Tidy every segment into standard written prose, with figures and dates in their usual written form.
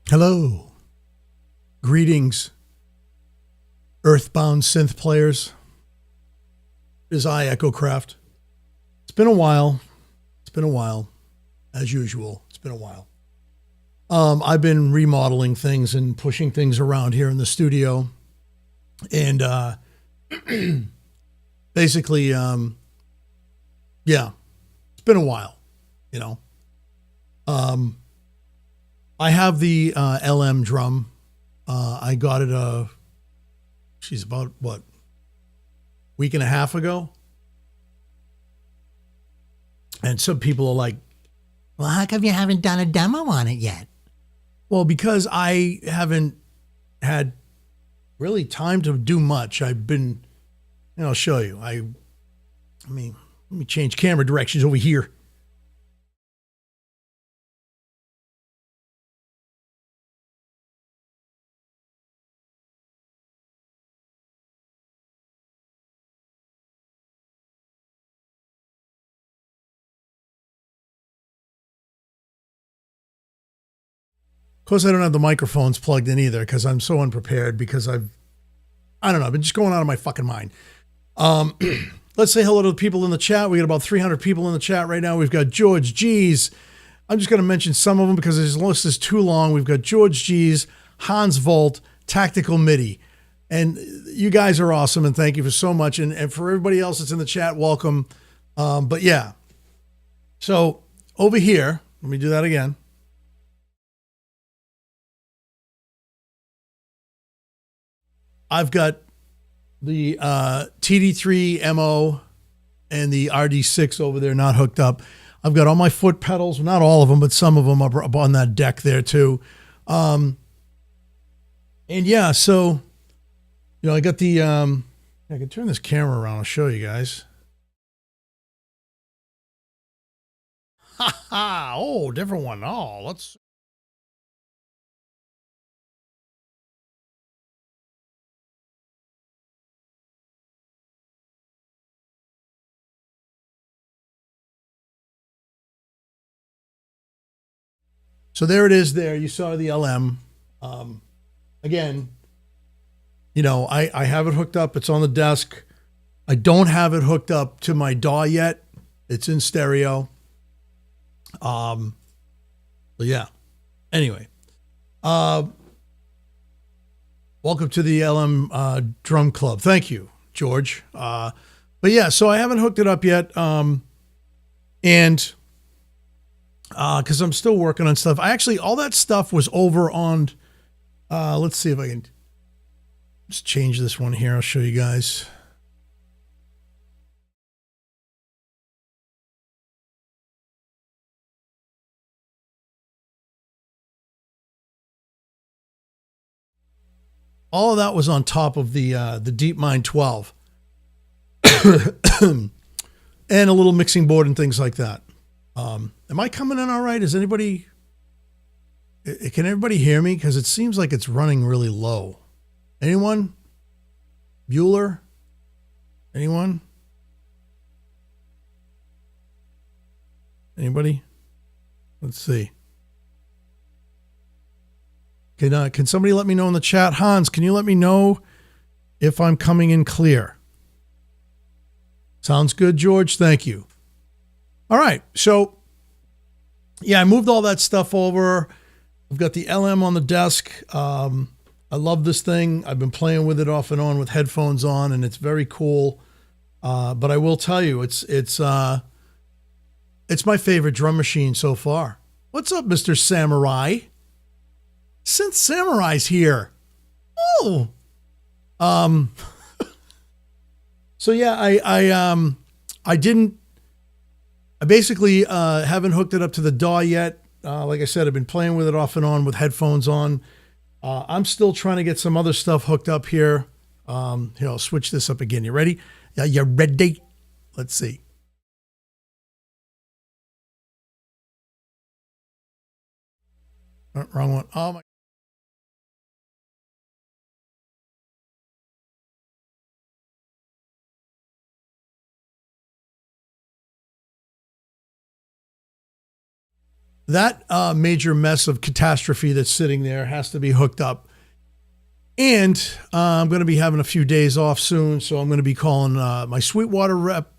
Hello. Greetings, earthbound synth players. It is I, Echo Craft. It's been a while. It's been a while. As usual, it's been a while. I've been remodeling things and pushing things around here in the studio. And basically, yeah, it's been a while, you know. I have the LM drum. I got it, she's about, what, week and a half ago? And some people are like, well, how come you haven't done a demo on it yet? well, because I haven't had really time to do much. I've been, I'll show you. I mean, let me change camera directions over here. Of course, I don't have the microphones plugged in either because I'm so unprepared because I don't know, I've been just going out of my fucking mind. Let's say hello to the people in the chat. We got about 300 people in the chat right now. We've got George G's. I'm just going to mention some of them because this list is too long. We've got George G's, Hans Volt, Tactical MIDI. And you guys are awesome, and thank you for so much. And for everybody else that's in the chat, welcome. But yeah. So over here, let me do that again. I've got the TD3 MO and the RD6 over there not hooked up. I've got all my foot pedals, not all of them, but some of them are up on that deck there too. And yeah, so, I got the, I can turn this camera around. I'll show you guys. Ha ha. Oh, different one. Oh, let's. So there it is there. You saw the LM. Again, I have it hooked up. It's on the desk. I don't have it hooked up to my DAW yet. It's in stereo. But yeah. Anyway. Welcome to the LM Drum Club. Thank you, George. But yeah, so I haven't hooked it up yet. And because I'm still working on stuff. All that stuff was over on, let's see if I can just change this one here. I'll show you guys. All of that was on top of the DeepMind 12 and a little mixing board and things like that. Am I coming in all right? Can everybody hear me? Because it seems like it's running really low. Anyone? Bueller? Anyone? Anybody? Let's see. Can somebody let me know in the chat? Hans, can you let me know if I'm coming in clear? Sounds good, George. Thank you. All right. So, yeah, I moved all that stuff over. I've got the LM on the desk. I love this thing. I've been playing with it off and on with headphones on, and it's very cool. But I will tell you, it's my favorite drum machine so far. What's up, Mr. Samurai? Synth Samurai's here. Oh. So yeah, I basically haven't hooked it up to the DAW yet. Like I said, I've been playing with it off and on with headphones on. I'm still trying to get some other stuff hooked up here. Here, I'll switch this up again. You ready? Yeah, you ready? Let's see. Wrong one. Oh my. that major mess of catastrophe that's sitting there has to be hooked up. And I'm going to be having a few days off soon, so I'm going to be calling my Sweetwater rep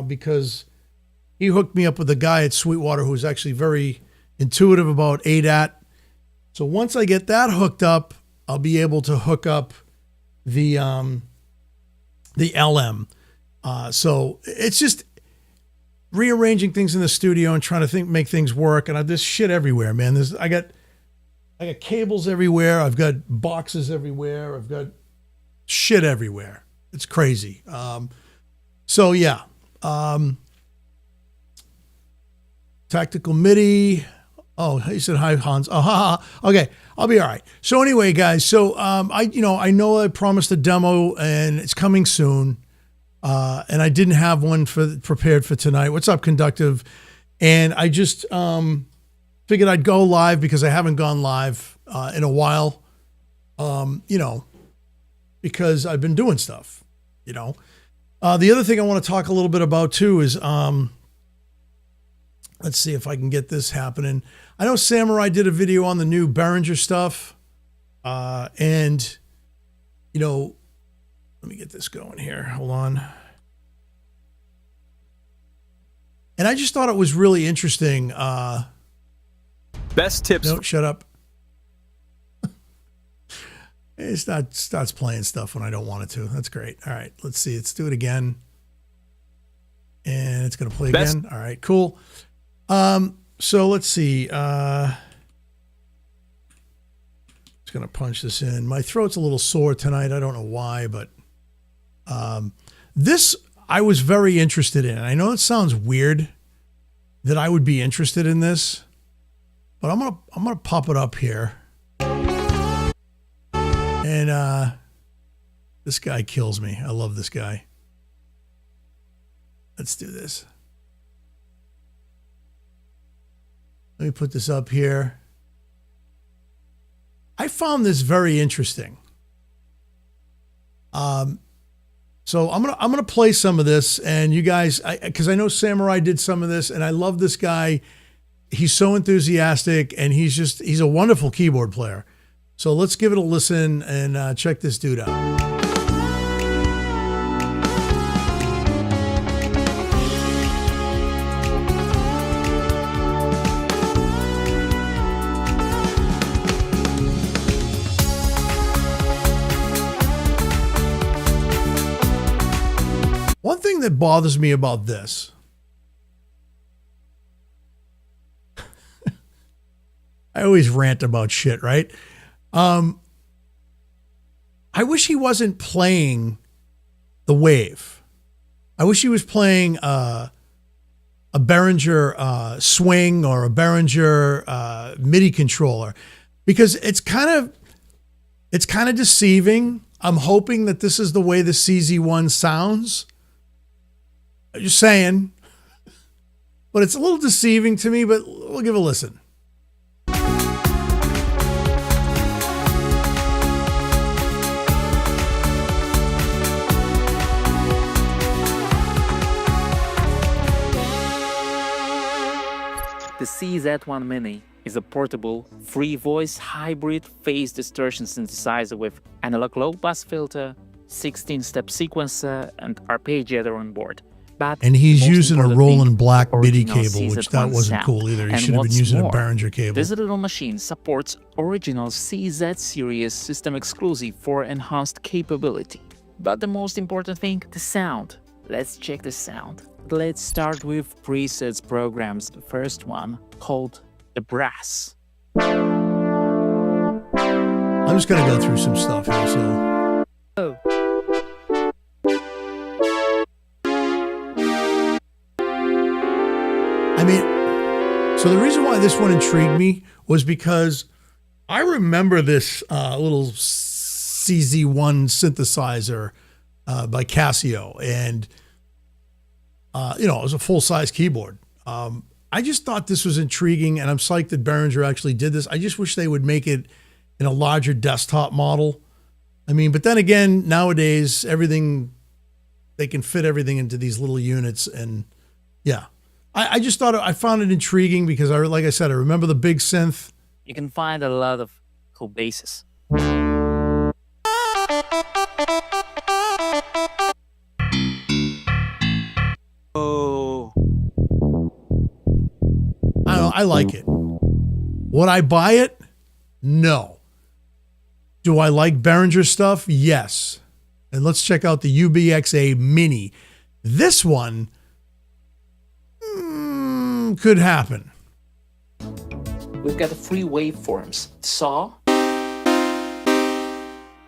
because he hooked me up with a guy at Sweetwater who's actually very intuitive about ADAT. So once I get that hooked up, I'll be able to hook up the LM. So it's just rearranging things in the studio and trying to make things work. And there's shit everywhere, man. I got cables everywhere. I've got boxes everywhere. I've got shit everywhere. It's crazy. So yeah. Tactical MIDI. Oh, he said hi, Hans. Oh, ha. Okay, I'll be all right. So anyway, guys. So I know I promised a demo and it's coming soon. And I didn't have one prepared for tonight. What's up, Conductive? And I just figured I'd go live because I haven't gone live in a while. Because I've been doing stuff. The other thing I want to talk a little bit about too is let's see if I can get this happening. I know Samurai did a video on the new Behringer stuff. And, let me get this going here. Hold on. And I just thought it was really interesting. Best tips. No, shut up. It starts playing stuff when I don't want it to. That's great. All right, let's see. Let's do it again. And it's going to play again. All right, cool. So let's see. Just going to punch this in. My throat's a little sore tonight. I don't know why, but this I was very interested in. I know it sounds weird that I would be interested in this, but I'm gonna pop it up here. And this guy kills me. I love this guy. Let's do this. Let me put this up here. I found this very interesting. So I'm gonna play some of this, and you guys, because I know Samurai did some of this, and I love this guy. He's so enthusiastic, and he's a wonderful keyboard player. So let's give it a listen and check this dude out. One thing that bothers me about this, I always rant about shit, right? I wish he wasn't playing the Wave. I wish he was playing a Behringer swing or a Behringer MIDI controller, because it's kind of deceiving. I'm hoping that this is the way the CZ1 sounds. I'm just saying, but it's a little deceiving to me, but we'll give it a listen. The CZ1 Mini is a portable, free-voice hybrid phase distortion synthesizer with analog low-pass filter, 16-step sequencer, and arpeggiator on board. But and he's using a Roland Black MIDI original cable, which CZ1 that wasn't sound. cool either. He And should have been what's using more, a Behringer cable. This little machine supports original CZ series system exclusive for enhanced capability. But the most important thing, the sound. Let's check the sound. Let's start with presets programs. The first one, called the Brass. I'm just going to go through some stuff here. So, I mean, so the reason why this one intrigued me was because I remember this little CZ1 synthesizer by Casio, and it was a full-size keyboard. I just thought this was intriguing, and I'm psyched that Behringer actually did this. I just wish they would make it in a larger desktop model. I mean, but then again, nowadays, they can fit everything into these little units, and yeah. I just thought I found it intriguing because like I said, I remember the big synth. You can find a lot of cool basses. Oh. I don't know, I like it. Would I buy it? No. Do I like Behringer stuff? Yes. And let's check out the UBXA Mini. This one could happen. We've got the three waveforms: saw, the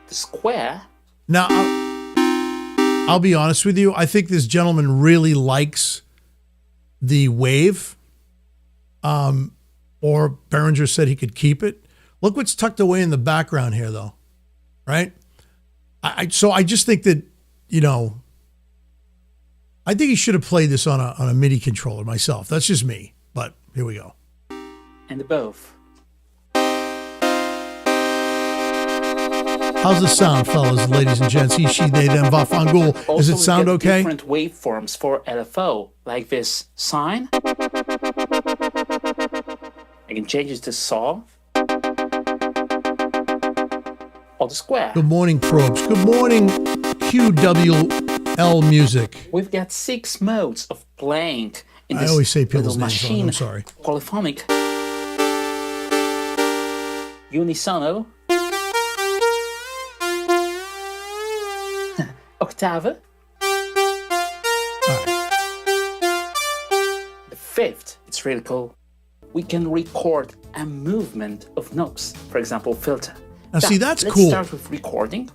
square. Now, I'll be honest with you. I think this gentleman really likes the wave. Or Behringer said he could keep it. Look what's tucked away in the background here, though, right? So I just think that, I think he should have played this on a MIDI controller myself. That's just me, but here we go. And both. How's the sound, fellas, ladies and gents? He, she, they, them, va, fangul. Does it sound okay? Different waveforms for LFO, like this sine. I can change it to saw. Or the square. Good morning, probes. Good morning, QWL music. We've got 6 modes of playing in this I always say people's little names wrong. machine. I'm sorry. Polyphonic, unisono, octave. All right. The 5th, it's really cool. We can record a movement of notes, for example, filter. Now, see, that's let's cool. Let's start with recording.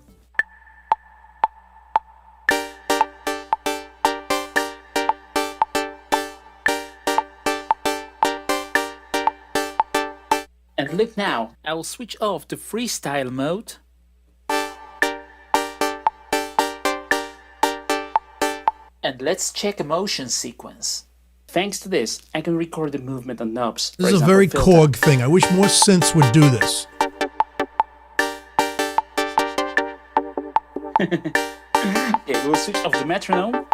And look now, I will switch off the freestyle mode. And let's check a motion sequence. Thanks to this, I can record the movement on knobs. This is a very Korg thing. I wish more synths would do this. Okay, we'll switch off the metronome.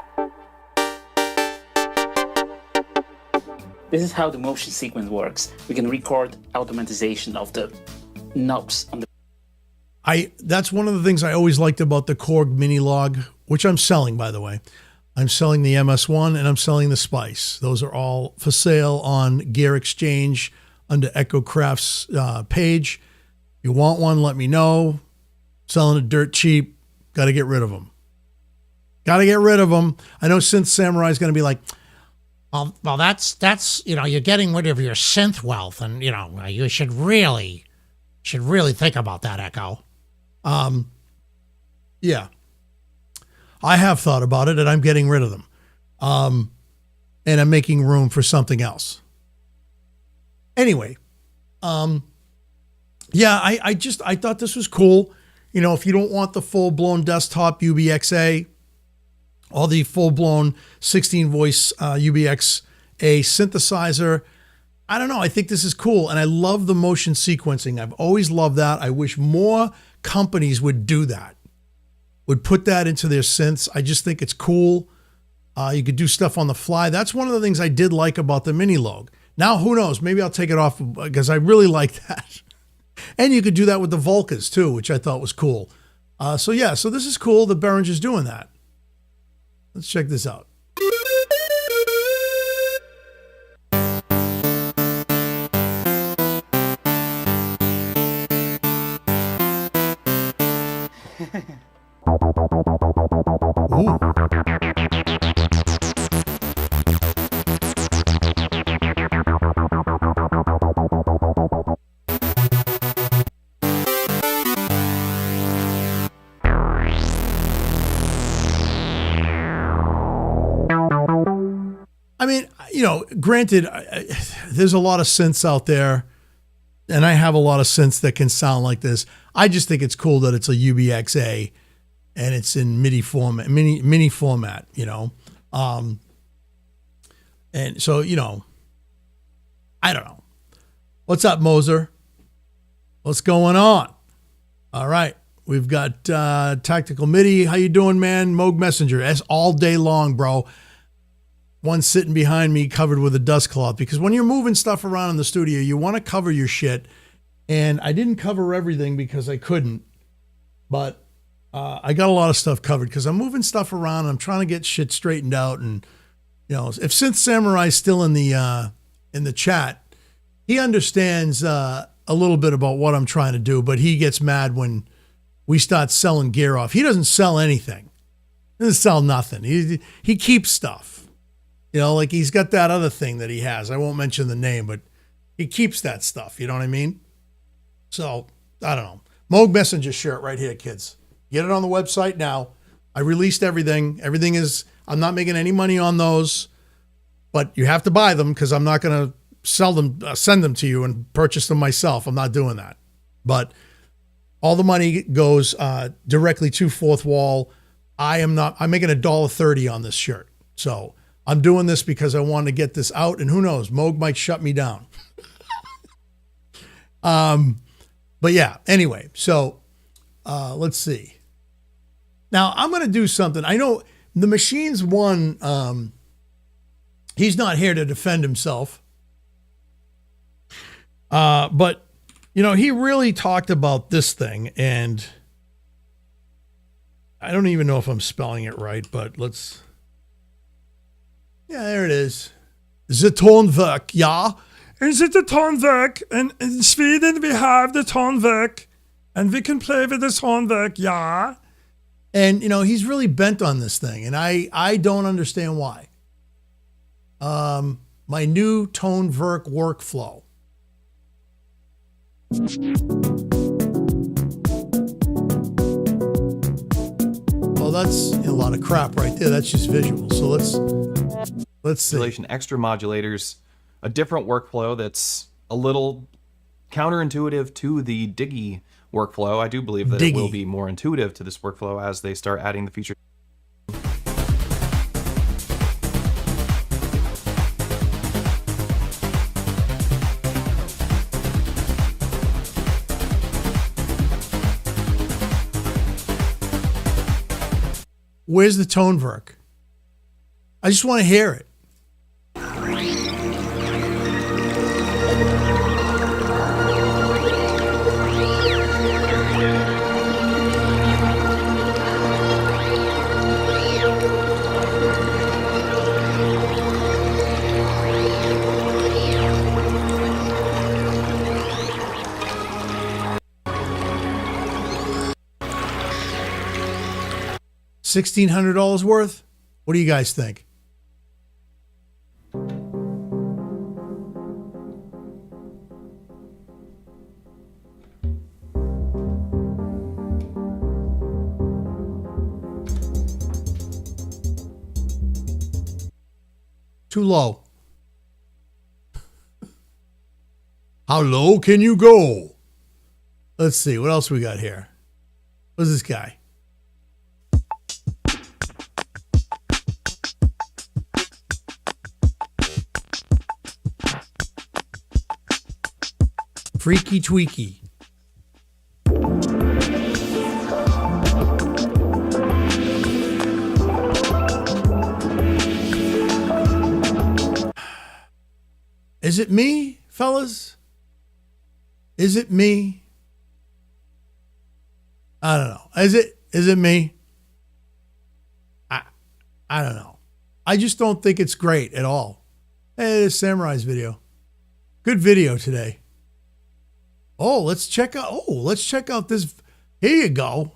This is how the motion sequence works. We can record automatization of the knobs on the. That's one of the things I always liked about the Korg Mini Log, which I'm selling, by the way. I'm selling the MS1 and I'm selling the Spice. Those are all for sale on Gear Exchange under Echo Craft's page. If you want one, let me know. Selling it dirt cheap. Got to get rid of them. Got to get rid of them. I know Synth Samurai is going to be like, Well, that's you're getting rid of your synth wealth, and you should really think about that, Echo. yeah. I have thought about it, and I'm getting rid of them. And I'm making room for something else. Anyway, yeah, I thought this was cool. If you don't want the full-blown desktop UBXA or the full-blown 16-voice UBXA synthesizer, I don't know. I think this is cool, and I love the motion sequencing. I've always loved that. I wish more companies would do that, would put that into their synths. I just think it's cool. You could do stuff on the fly. That's one of the things I did like about the Mini Log. Now, who knows? Maybe I'll take it off because I really like that. And you could do that with the Volcas too, which I thought was cool. So this is cool that Behringer's doing that. Let's check this out. Ooh. I mean, granted, there's a lot of synths out there, and I have a lot of synths that can sound like this. I just think it's cool that it's a UBXA and it's in MIDI format, mini format, and so, I don't know. What's up, Moser? What's going on? All right. We've got Tactical MIDI. How you doing, man? Moog Messenger. That's all day long, bro. one sitting behind me covered with a dust cloth, because when you're moving stuff around in the studio, you want to cover your shit. And I didn't cover everything because I couldn't, but I got a lot of stuff covered because I'm moving stuff around. And I'm trying to get shit straightened out. And, you know, if Synth Samurai's still in the chat, he understands a little bit about what I'm trying to do, but he gets mad when we start selling gear off. He doesn't sell anything. He doesn't sell nothing. He keeps stuff. You know, like he's got that other thing that he has. I won't mention the name, but he keeps that stuff. You know what I mean? So, I don't know. Moog Messenger shirt right here, kids. Get it on the website now. I released everything. Everything is, I'm not making any money on those, but you have to buy them because I'm not going to sell them, send them to you and purchase them myself. I'm not doing that. But all the money goes directly to Fourth Wall. I'm making $1.30 on this shirt. So I'm doing this because I want to get this out, and who knows, Moog might shut me down. But yeah, anyway, so let's see. Now I'm going to do something. I know the Machines one, he's not here to defend himself. But you know, he really talked about this thing, and I don't even know if I'm spelling it right, but let's, yeah, there it is. The Tonwerk, ja. Is it the Tonwerk? And in Sweden we have the Tonwerk, and we can play with the Tonwerk, ja. And, you know, he's really bent on this thing, and I don't understand why. My new Tonwerk workflow. Well, that's a lot of crap right there. That's just visual. So let's see. Extra modulators, a different workflow that's a little counterintuitive to the Diggy workflow. I do believe that it will be more intuitive to this workflow as they start adding the features. Where's the Tonwerk? I just want to hear it. $1,600 worth? What do you guys think? Too low. How low can you go? Let's see. What else we got here? What's this guy? Freaky tweaky. Is it me, fellas? Is it me? I don't know. Is it me? I don't know. I just don't think it's great at all. Hey, this Samurai's video. Good video today. Let's check out this. Here you go.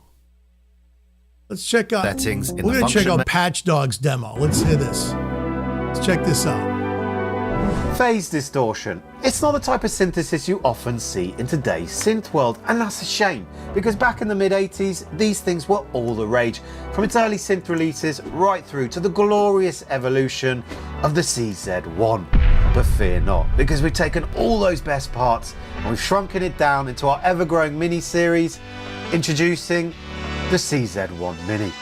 Let's check out. Settings in we're the going to check function out Patch Dog's demo. Let's hear this. Let's check this out. Phase distortion. It's not the type of synthesis you often see in today's synth world, and that's a shame, because back in the mid-80s, these things were all the rage, from its early synth releases right through to the glorious evolution of the CZ1. But fear not, because we've taken all those best parts and we've shrunken it down into our ever-growing mini-series, introducing the CZ1 Mini.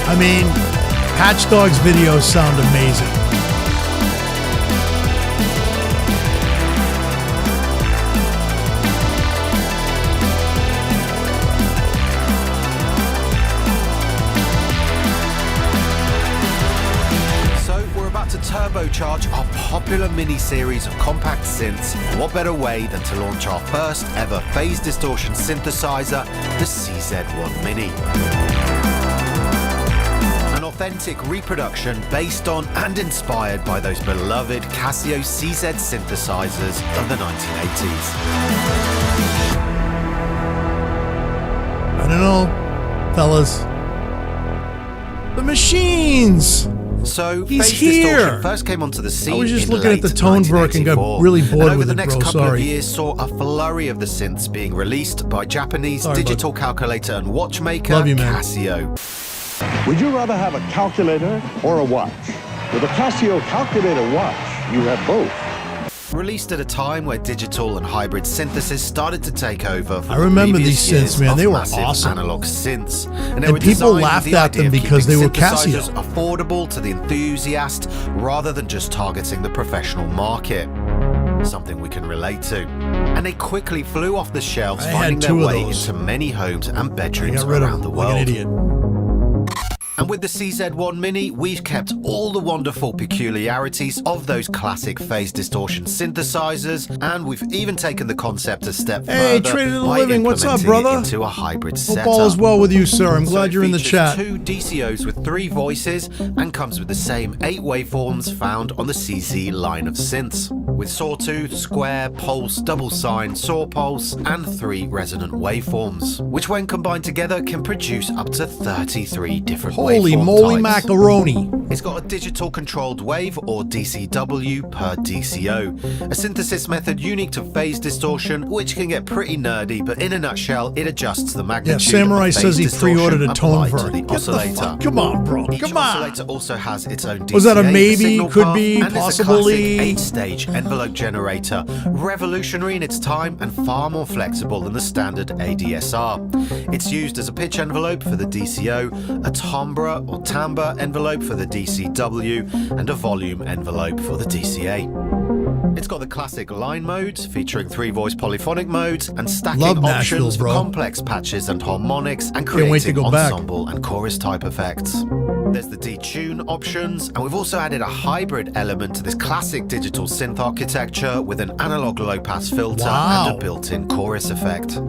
I mean, Patch Dog's videos sound amazing. turbocharge our popular mini-series of compact synths, what better way than to launch our first ever phase distortion synthesizer, the CZ1 Mini. An authentic reproduction based on and inspired by those beloved Casio CZ synthesizers of the 1980s. I don't know, fellas. The machines! So, He's phase here. distortion first came onto the scene. I was just in looking at the late tone work and got 1984, really bored and over with the it, next bro. couple Sorry. of years saw a flurry of the synths being released by Japanese Sorry, digital calculator and watchmaker Love you, man. Casio. Would you rather have a calculator or a watch? With a Casio calculator watch, you have both. Released at a time where digital and hybrid synthesis started to take over. For I remember the these previous synths, years man. of They were massive awesome. Analog synths, And they were people designed with laughed the at idea them of because they keeping were Casio. synthesizers affordable to the enthusiast, rather than just targeting the professional market. Something we can relate to. And they quickly flew off the shelves, I had finding their two of way those. into many homes and I bedrooms got rid of around them the like an world. idiot. And with the CZ1 Mini, we've kept all the wonderful peculiarities of those classic phase distortion synthesizers, and we've even taken the concept a step Hey, further Traded in the by Living, what's up, implementing it brother? into a hybrid Hope setup. all is well with you, sir. I'm So glad it you're in the features chat. 2 DCOs with 3 voices and comes with the same 8 waveforms found on the CZ line of synths, with sawtooth, square, pulse, double sine, saw pulse, and 3 resonant waveforms, which when combined together can produce up to 33 different Holy waveform moly types. macaroni. It's got a digital controlled wave, or DCW, per DCO, a synthesis method unique to phase distortion, which can get pretty nerdy, but in a nutshell, it adjusts the Yeah, magnitude Samurai of phase says he distortion pre-ordered a tone applied to vert. the Get the oscillator. fuck, come on, bro. Each Come on. oscillator also has its own DCA, Was that a the maybe? signal Could path, be, and it's a possibly. classic 8-stage envelope generator, revolutionary in its time and far more flexible than the standard ADSR. It's used as a pitch envelope for the DCO, a timbre or timbre envelope for the DCW, and a volume envelope for the DCA. It's got the classic line modes, featuring 3 voice polyphonic modes, and stacking Love Nashville, options for bro. complex patches and harmonics, and Can't wait to creating go back. ensemble and chorus type effects. There's the detune options, and we've also added a hybrid element to this classic digital synth architecture with an analog low-pass filter Wow. and a built-in chorus effect.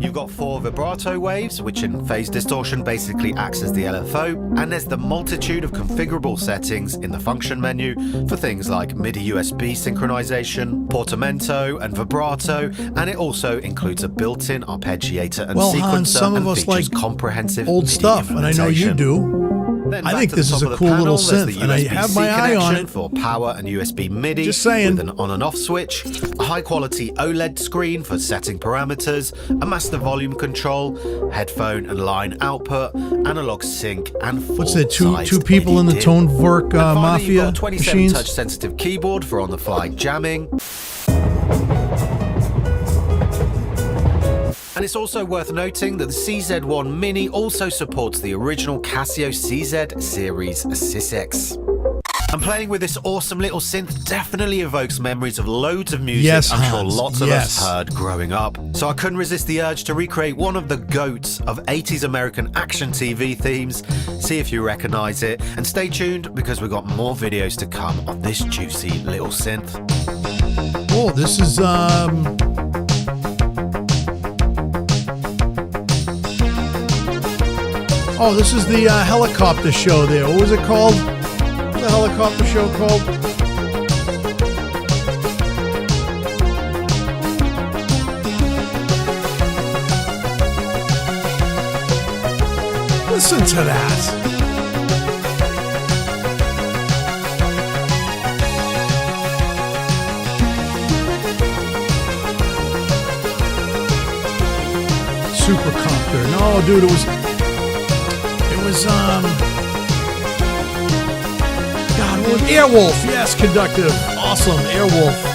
You've got 4 vibrato waves, which in phase distortion basically acts as the LFO, and there's the multitude of configurable settings in the function menu for things like MIDI USB synchronization, portamento, and vibrato, and it also includes a built-in arpeggiator and Well, sequencer, Han, some of and us features like comprehensive old MIDI stuff, and I know you implementation. do. Then I back think to this the is top a of the cool little panel, there's synth, the and I USB-C have my eye on connection it. for power and USB MIDI, Just saying. with an on and off switch, a high quality OLED screen for setting parameters, a master volume control, headphone and line output, analog sync, and What's that? full-sized Two people in the MIDI. tone work And finally, mafia you've got a 27 machines. touch sensitive keyboard for on the fly jamming. And it's also worth noting that the CZ1 Mini also supports the original Casio CZ series Sysx. And playing with this awesome little synth definitely evokes memories of loads of music Yes, I'm sure Hans, lots of yes. us heard growing up. So I couldn't resist the urge to recreate one of the GOATs of 80s American action TV themes, see if you recognize it, and stay tuned because we've got more videos to come on this juicy little synth. Oh, this is Oh, this is the helicopter show there. What was it called? What's the helicopter show called? Listen to that. Supercopter. No, dude, it was God, what was Airwolf? Yes, conductive. Awesome, Airwolf.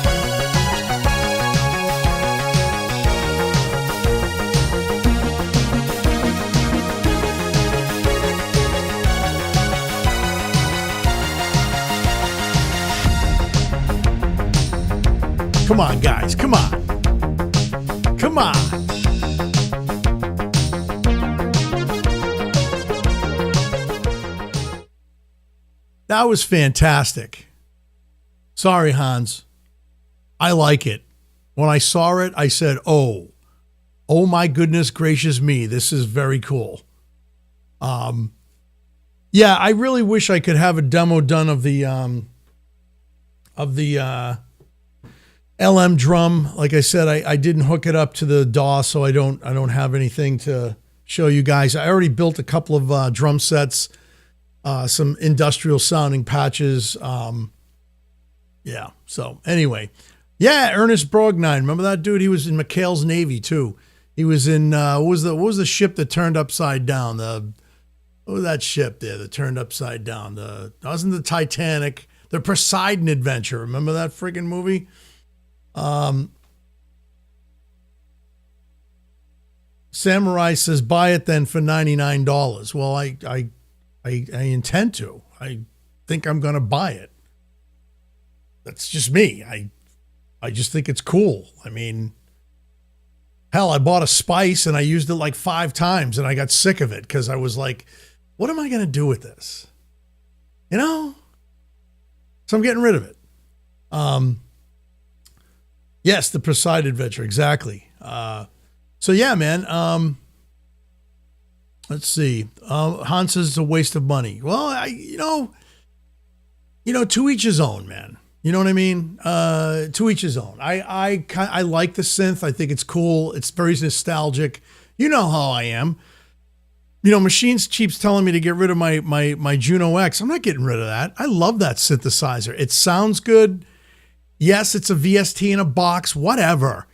Come on, guys, come on. Come on. That was fantastic. Sorry, Hans. I like it. When I saw it, I said, oh my goodness gracious me, this is very cool. Yeah, I really wish I could have a demo done of the LM drum. Like I said, I didn't hook it up to the DAW, so I don't have anything to show you guys. I already built a couple of drum sets, some industrial sounding patches. Yeah. So anyway, yeah, Ernest Brognine. Remember that dude? He was in McHale's Navy too. He was in what was the ship that turned upside down? What was that ship there that turned upside down? Wasn't the Titanic? The Poseidon Adventure. Remember that friggin' movie? Samurai says, buy it then for $99. Well, I intend to. I think I'm going to buy it. That's just me. I just think it's cool. I mean, hell, I bought a Spice and I used it like 5 times and I got sick of it because I was like, what am I going to do with this? You know? So I'm getting rid of it. Yes, the Poseidon Adventure, exactly. So yeah, man. Let's see. Hans says it's a waste of money. Well, you know, to each his own, man. You know what I mean? To each his own. I like the synth. I think it's cool. It's very nostalgic. You know how I am. You know, Machines keeps telling me to get rid of my Juno X. I'm not getting rid of that. I love that synthesizer. It sounds good. Yes, it's a VST in a box, whatever.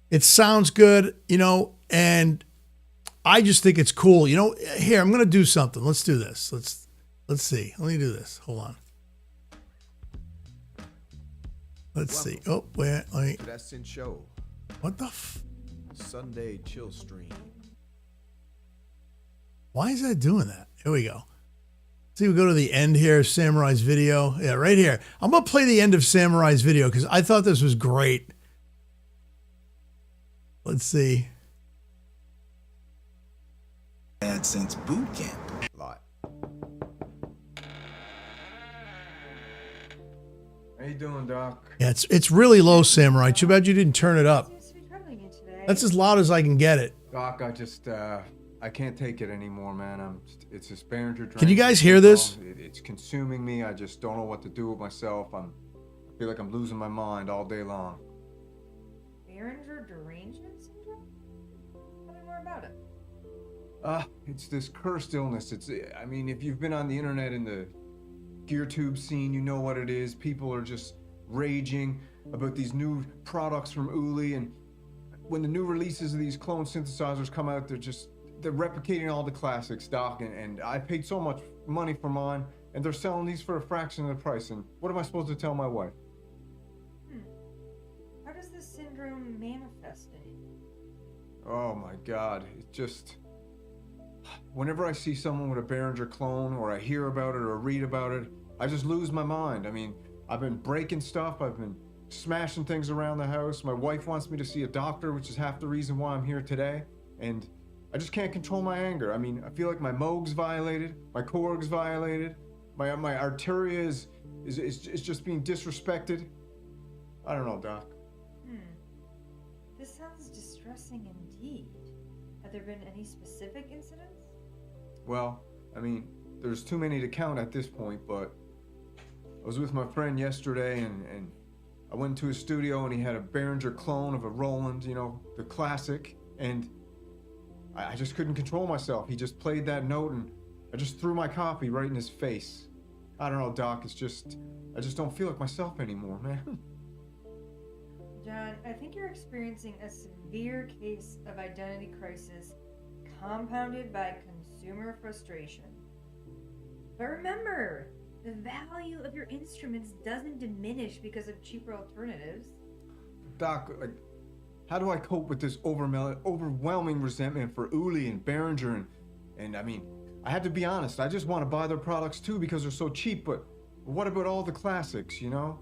It sounds good, you know, and I just think it's cool. You know, here, I'm going to do something. Let's do this. Let's see. Let me do this. Hold on. Let's see. Oh, wait. That's in show. What the Sunday chill stream. Why is that doing that? Here we go. See, we go to the end here of Samurai's video. Yeah, right here. I'm going to play the end of Samurai's video because I thought this was great. Let's see. AdSense boot camp. Lot. How you doing, Doc? Yeah, it's really low, Samurai. Too bad you didn't turn it up. That's as loud as I can get it. Doc, I can't take it anymore, man. It's this Behringer drink. Can you guys hear this? It's consuming me. I just don't know what to do with myself. I feel like I'm losing my mind all day long. Behringer derangement syndrome? Tell me more about it. It's this cursed illness. I mean, if you've been on the internet in the GearTube scene, you know what it is. People are just raging about these new products from Uli, and when the new releases of these clone synthesizers come out, they're replicating all the classics, Doc, and I paid so much money for mine, and they're selling these for a fraction of the price, and what am I supposed to tell my wife? How does this syndrome manifest in you? Oh my God, it just... Whenever I see someone with a Behringer clone, or I hear about it or read about it, I just lose my mind. I mean, I've been breaking stuff, I've been smashing things around the house, my wife wants me to see a doctor, which is half the reason why I'm here today, and I just can't control my anger. I mean, I feel like my Moog's violated, my Korg's violated, my Arturia is just being disrespected. I don't know, Doc. This sounds distressing indeed. Have there been any specific incidents? Well, I mean, there's too many to count at this point, but I was with my friend yesterday and I went to his studio and he had a Behringer clone of a Roland, you know, the classic, and I just couldn't control myself. He just played that note and I just threw my copy right in his face. I don't know, Doc, I just don't feel like myself anymore, man. John, I think you're experiencing a severe case of identity crisis compounded by consumer frustration. But remember, the value of your instruments doesn't diminish because of cheaper alternatives. Doc, like, how do I cope with this overwhelming resentment for Uli and Behringer and I mean, I have to be honest, I just want to buy their products too because they're so cheap, but what about all the classics, you know?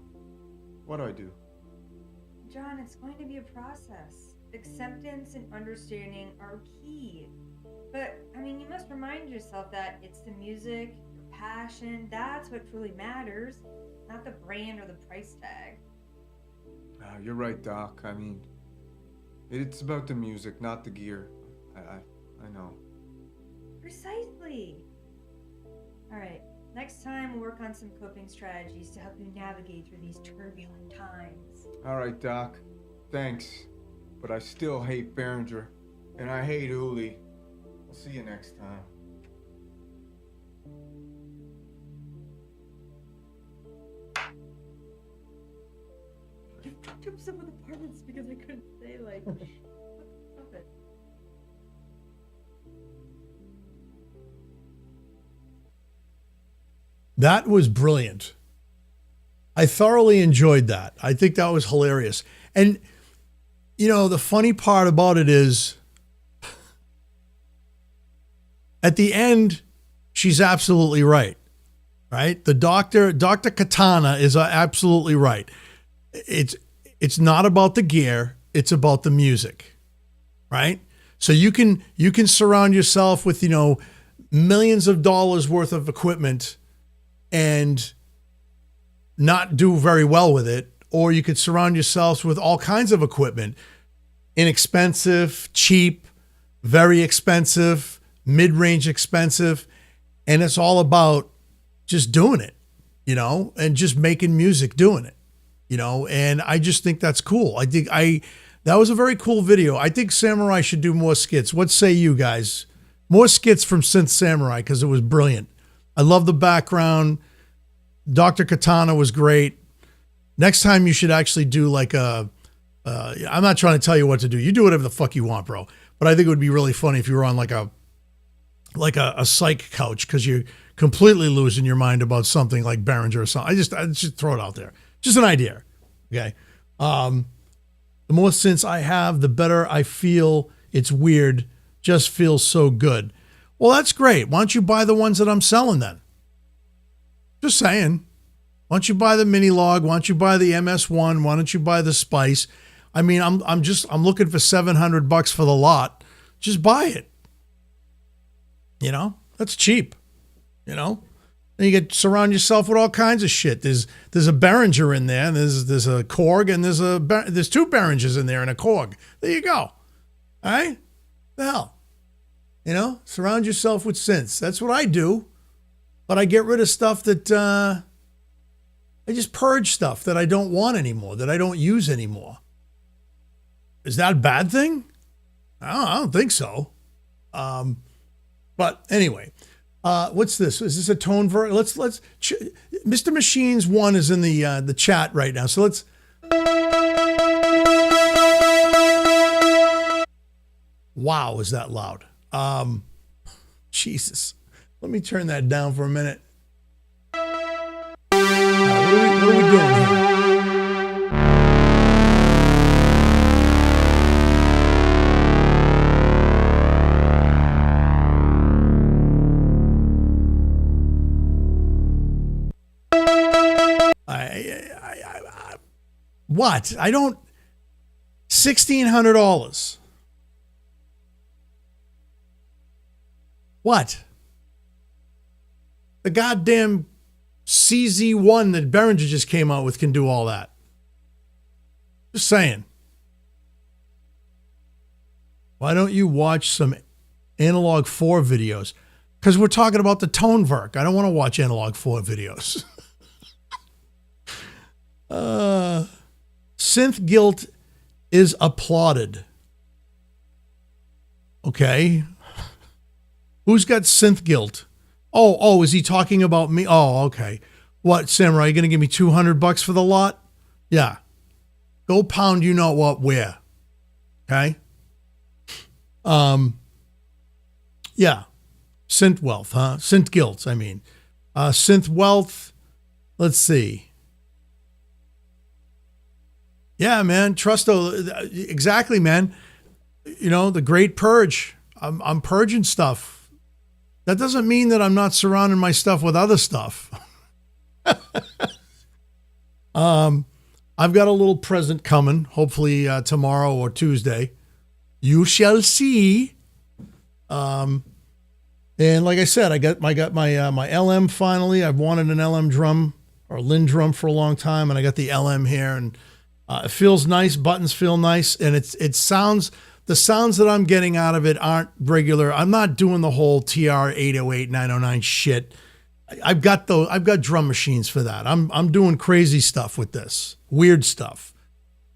What do I do? John, it's going to be a process. Acceptance and understanding are key. But, I mean, you must remind yourself that it's the music, your passion. That's what truly matters, not the brand or the price tag. You're right, Doc. I mean, it's about the music, not the gear. I know. Precisely. All right, next time we'll work on some coping strategies to help you navigate through these turbulent times. All right, Doc. Thanks. But I still hate Behringer. And I hate Uli. I'll see you next time. You fucked up some of the parts because I couldn't say, like, stop it. That was brilliant. I thoroughly enjoyed that. I think that was hilarious. And, you know, the funny part about it is at the end, she's absolutely right. Right? The Dr. Katana is absolutely right. It's not about the gear, it's about the music. Right? So you can surround yourself with, you know, millions of dollars worth of equipment and not do very well with it, or you could surround yourselves with all kinds of equipment, inexpensive, cheap, very expensive, mid-range expensive, and it's all about just doing it, you know, and just making music doing it, you know, and I just think that's cool. I think that was a very cool video. I think Samurai should do more skits. What say you guys? More skits from Synth Samurai, because it was brilliant. I love the background. Dr. Katana was great. Next time you should actually do like I'm not trying to tell you what to do. You do whatever the fuck you want, bro. But I think it would be really funny if you were on like a psych couch because you're completely losing your mind about something like Behringer or something. I just throw it out there. Just an idea. Okay. The more synths I have, the better I feel. It's weird. Just feels so good. Well, that's great. Why don't you buy the ones that I'm selling then? Just saying. Why don't you buy the mini log? Why don't you buy the MS1? Why don't you buy the Spice? I mean, I'm looking for $700 for the lot. Just buy it. You know, that's cheap. You know, then you surround yourself with all kinds of shit. There's a Behringer in there, and there's a Korg, and there's two Behringers in there and a Korg. There you go. All right, the hell. You know, surround yourself with synths. That's what I do. But I get rid of stuff that I just purge stuff that I don't want anymore, that I don't use anymore. Is that a bad thing? I don't think so. But anyway, what's this? Is this a tone ver? Let's Mr. Machines 1 is in the chat right now. So let's. Wow, is that loud? Jesus. Let me turn that down for a minute. What are we doing here? What? I don't. $1,600. What? The goddamn CZ1 that Behringer just came out with can do all that. Just saying. Why don't you watch some Analog 4 videos? Because we're talking about the Tone Verk. I don't want to watch Analog 4 videos. Synth guilt is applauded. Okay. Who's got synth guilt? Oh, is he talking about me? Oh, okay. What, Samurai, are you going to give me $200 for the lot? Yeah. Go pound you know what where. Okay? Yeah. Synth wealth, huh? Synth guilt, I mean. Synth wealth, let's see. Yeah, man. Trusto, exactly, man. You know, the great purge. I'm purging stuff. That doesn't mean that I'm not surrounding my stuff with other stuff. I've got a little present coming, hopefully tomorrow or Tuesday. You shall see. And like I said, I got my LM finally. I've wanted an LM drum or Linn drum for a long time, and I got the LM here, and it feels nice. Buttons feel nice, and it sounds. The sounds that I'm getting out of it aren't regular. I'm not doing the whole TR 808 909 shit. I've got drum machines for that. I'm doing crazy stuff with this, weird stuff.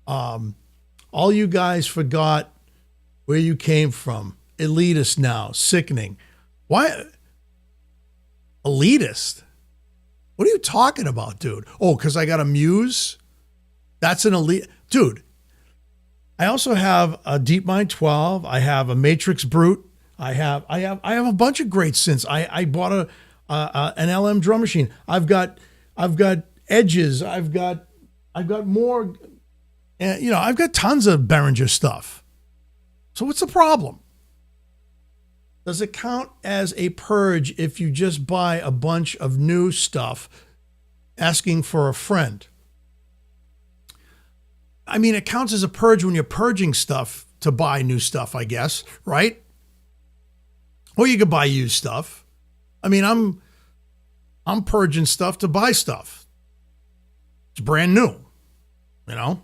All you guys forgot where you came from. Elitist now, sickening. Why? Elitist? What are you talking about, dude? Oh, because I got a Muse? That's an elite. Dude, I also have a DeepMind 12. I have a Matrix Brute. I have a bunch of great synths. I bought an LM drum machine. I've got Edges. I've got more. I've got tons of Behringer stuff. So what's the problem? Does it count as a purge if you just buy a bunch of new stuff asking for a friend? I mean, it counts as a purge when you're purging stuff to buy new stuff, I guess, right? Or you could buy used stuff. I mean, I'm purging stuff to buy stuff. It's brand new, you know?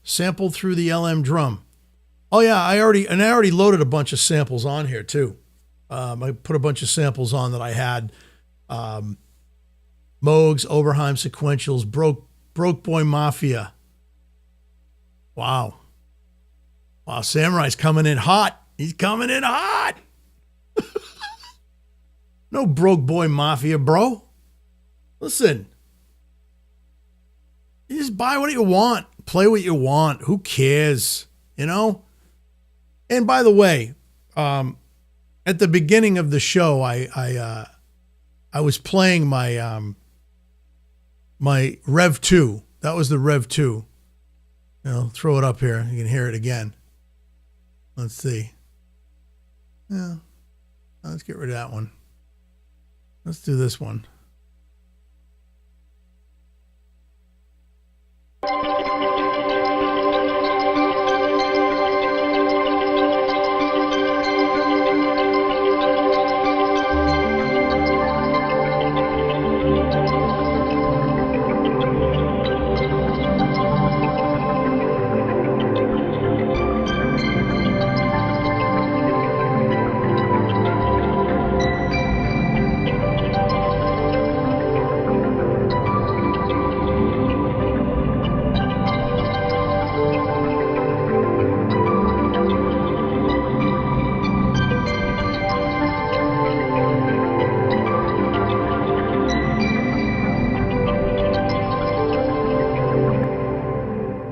Sampled through the LM drum. Oh yeah, I already loaded a bunch of samples on here too. I put a bunch of samples on that I had. Moogs, Oberheim sequentials, Broke Boy Mafia. Wow, Samurai's coming in hot. He's coming in hot. No Broke Boy Mafia, bro. Listen, you just buy what you want, play what you want. Who cares, you know? And by the way, at the beginning of the show, I was playing my my Rev 2. That was the Rev 2. You know, throw it up here. You can hear it again. Let's see. Yeah, let's get rid of that one. Let's do this one.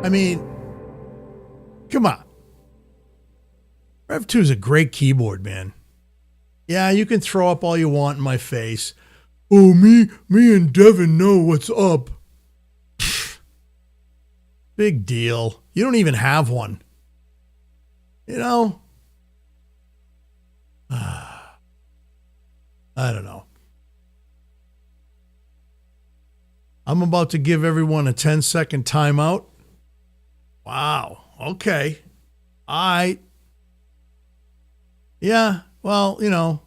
I mean, come on. Rev 2 is a great keyboard, man. Yeah, you can throw up all you want in my face. Oh, me and Devin know what's up. Pfft. Big deal. You don't even have one. You know? I don't know. I'm about to give everyone a 10-second timeout. Wow. Okay. All right. Yeah. Well, you know.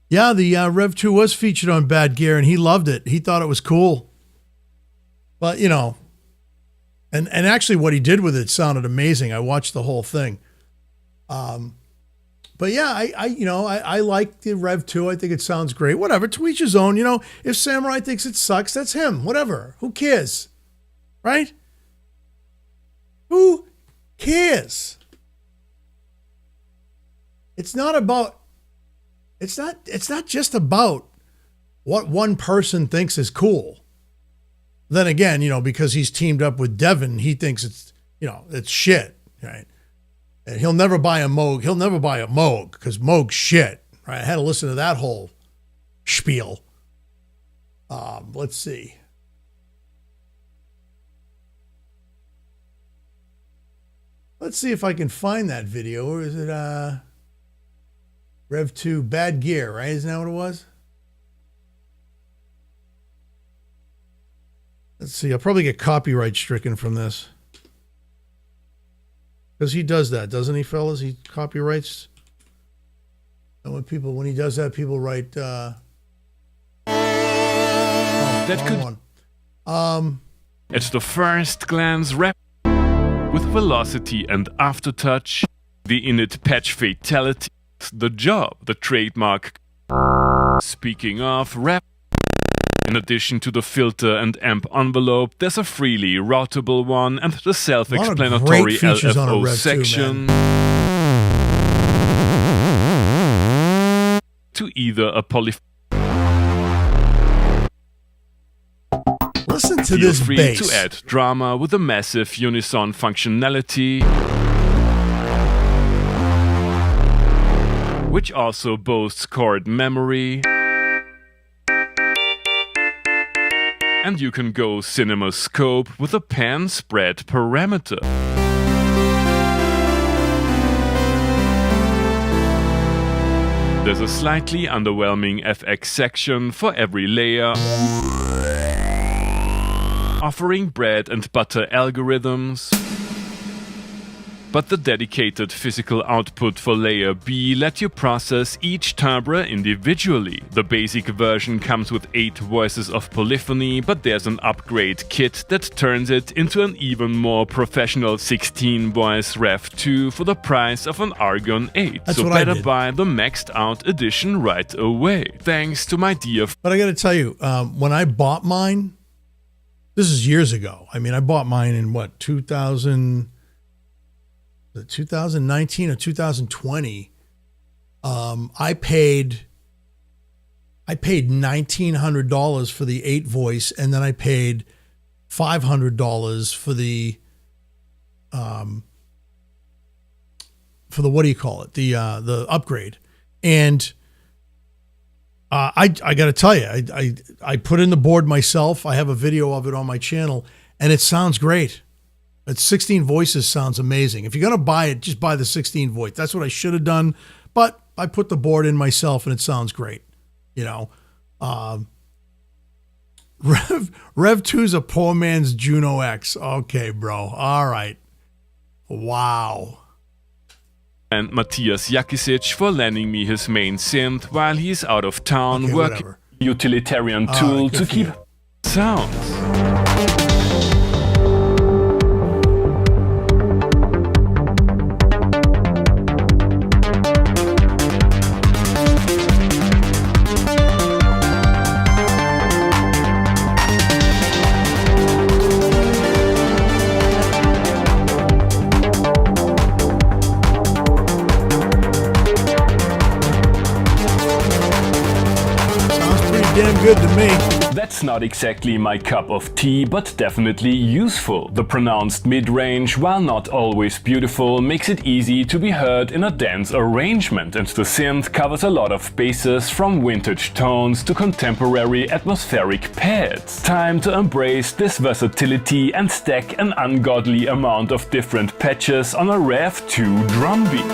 Yeah, the Rev 2 was featured on Bad Gear, and he loved it. He thought it was cool. But, you know, and actually what he did with it sounded amazing. I watched the whole thing. But yeah, I like the Rev 2. I think it sounds great. Whatever. To each his own. You know, if Samurai thinks it sucks, that's him. Whatever. Who cares? Right? Who cares? It's not just about what one person thinks is cool. Then again, you know, because he's teamed up with Devin, he thinks it's, you know, it's shit, right? And he'll never buy a Moog. He'll never buy a Moog because Moog's shit, right? I had to listen to that whole spiel. Let's see. Let's see if I can find that video. Or is it Rev 2 Bad Gear, right? Isn't that what it was? Let's see. I'll probably get copyright stricken from this. Because he does that, doesn't he, fellas? He copyrights. And when he does that, people write. That wrong could. one. At the first glance, rap with velocity and aftertouch, the init patch fatality, the job, the trademark. Speaking of rap, in addition to the filter and amp envelope, there's a freely routable one and the self-explanatory great features on a LFO Rev 2, section. To either a Listen to Feel this free bass. to add drama with a massive unison functionality, which also boasts chord memory. And you can go cinema scope with a pan spread parameter. There's a slightly underwhelming FX section for every layer, offering bread and butter algorithms. But the dedicated physical output for layer B let you process each timbre individually. The basic version comes with 8 voices of polyphony, but there's an upgrade kit that turns it into an even more professional 16-voice Rev 2 for the price of an Argon 8. That's so what I better did. buy the maxed out edition right away. Thanks to my dear But I got to tell you, when I bought mine, this is years ago. I mean, I bought mine in what, 2019 or 2020. I paid $1,900 for the 8 voice, and then I paid $500 for the what do you call it? The upgrade. And I got to tell you, I put in the board myself. I have a video of it on my channel, and it sounds great. It's 16 voices sounds amazing. If you're going to buy it, just buy the 16 voice. That's what I should have done. But I put the board in myself, and it sounds great. You know, Rev 2's a poor man's Juno X. Okay, bro. All right. Wow. and Matthias Jakisic for lending me his main synth while he's out of town Okay, working whatever. utilitarian tool good to for keep you. sounds. Sounds pretty damn good to me. That's not exactly my cup of tea, but definitely useful. The pronounced mid-range, while not always beautiful, makes it easy to be heard in a dense arrangement, and the synth covers a lot of bases from vintage tones to contemporary atmospheric pads. Time to embrace this versatility and stack an ungodly amount of different patches on a Rev 2 drum beat.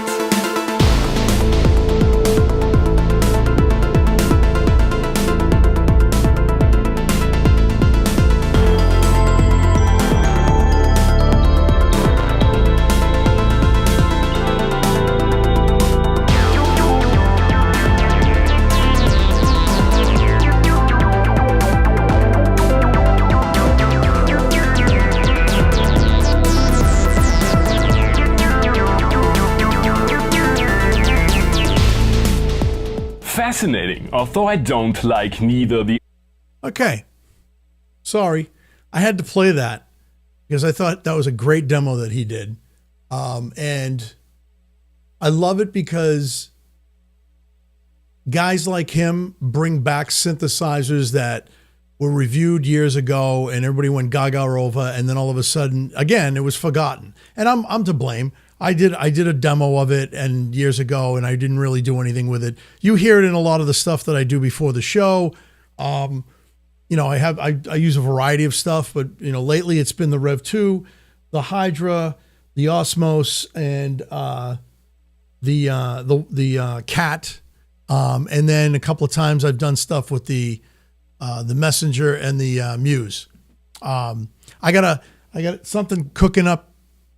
Fascinating, although I don't like neither the Okay. Sorry. I had to play that because I thought that was a great demo that he did. And I love it because guys like him bring back synthesizers that were reviewed years ago and everybody went gaga over, and then all of a sudden, again, it was forgotten. And I'm to blame. I did a demo of it and years ago, and I didn't really do anything with it. You hear it in a lot of the stuff that I do before the show. You know, I use a variety of stuff, but you know, lately it's been the Rev 2, the Hydra, the Osmos, and the Cat, and then a couple of times I've done stuff with the Messenger and the Muse. I got something cooking up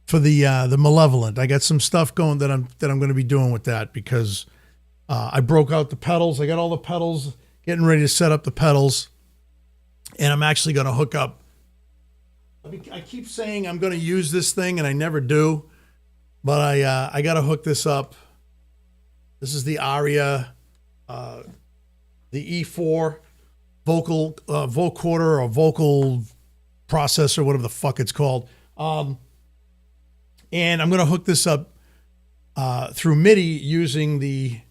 for the Malevolent. I got some stuff going that I'm going to be doing with that because I broke out the pedals. I got all the pedals, getting ready to set up the pedals, and I'm actually going to hook up. I keep saying I'm going to use this thing, and I never do, but I got to hook this up. This is the Aria, the E4 vocoder or vocal processor, whatever the fuck it's called. And I'm going to hook this up through MIDI using the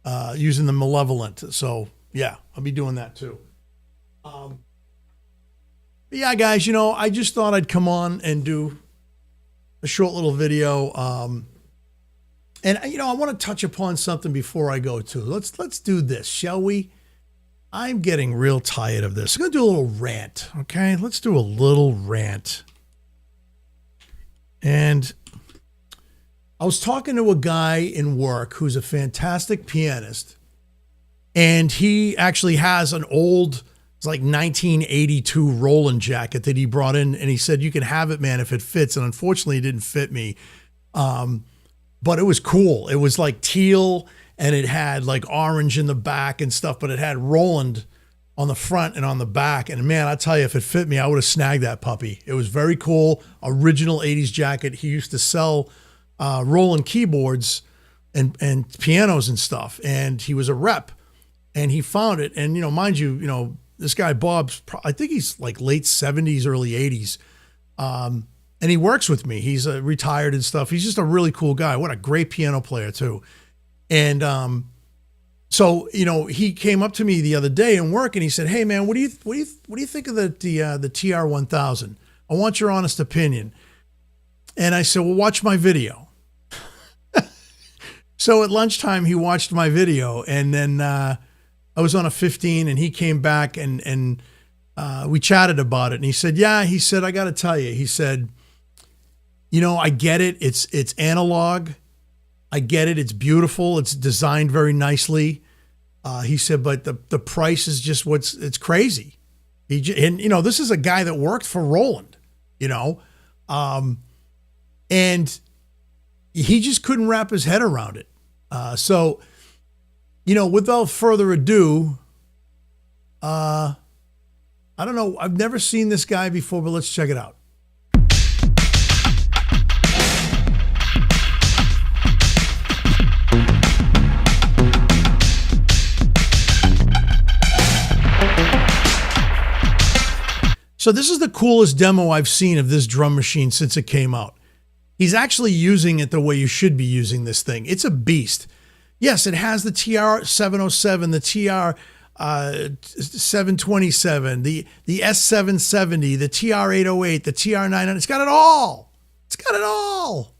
Malevolent. So yeah, I'll be doing that too. But yeah, guys, I just thought I'd come on and do a short little video. And I want to touch upon something before I go too. Let's do this, shall we? I'm getting real tired of this. I'm going to do a little rant, okay? Let's do a little rant. And I was talking to a guy in work who's a fantastic pianist, and he actually has an old, it's like 1982 Roland jacket that he brought in, and he said, you can have it, man, if it fits. And unfortunately, it didn't fit me. But it was cool. It was like teal, and it had like orange in the back and stuff, but it had Roland on the front and on the back. And man, I tell you, if it fit me, I would have snagged that puppy. It was very cool. Original 80s jacket. He used to sell Roland keyboards and pianos and stuff. And he was a rep, and he found it. And, mind you, this guy, Bob's, I think he's like late 70s, early 80s. And he works with me. He's retired and stuff. He's just a really cool guy. What a great piano player too. And so he came up to me the other day in work, and he said, "Hey man, what do you think of the TR-1000? I want your honest opinion." And I said, "Well, watch my video." So at lunchtime, he watched my video, and then I was on a 15, and he came back and we chatted about it. And he said, "Yeah," he said, "I got to tell you," he said, "I get it. It's analog. I get it. It's beautiful. It's designed very nicely." He said, "But the price is just it's crazy." This is a guy that worked for Roland, and he just couldn't wrap his head around it. So, without further ado, I don't know. I've never seen this guy before, but let's check it out. So this is the coolest demo I've seen of this drum machine since it came out. He's actually using it the way you should be using this thing. It's a beast. Yes, it has the TR-707, the TR-727, the S-770, the TR-808, the TR-900. It's got it all. It's got it all.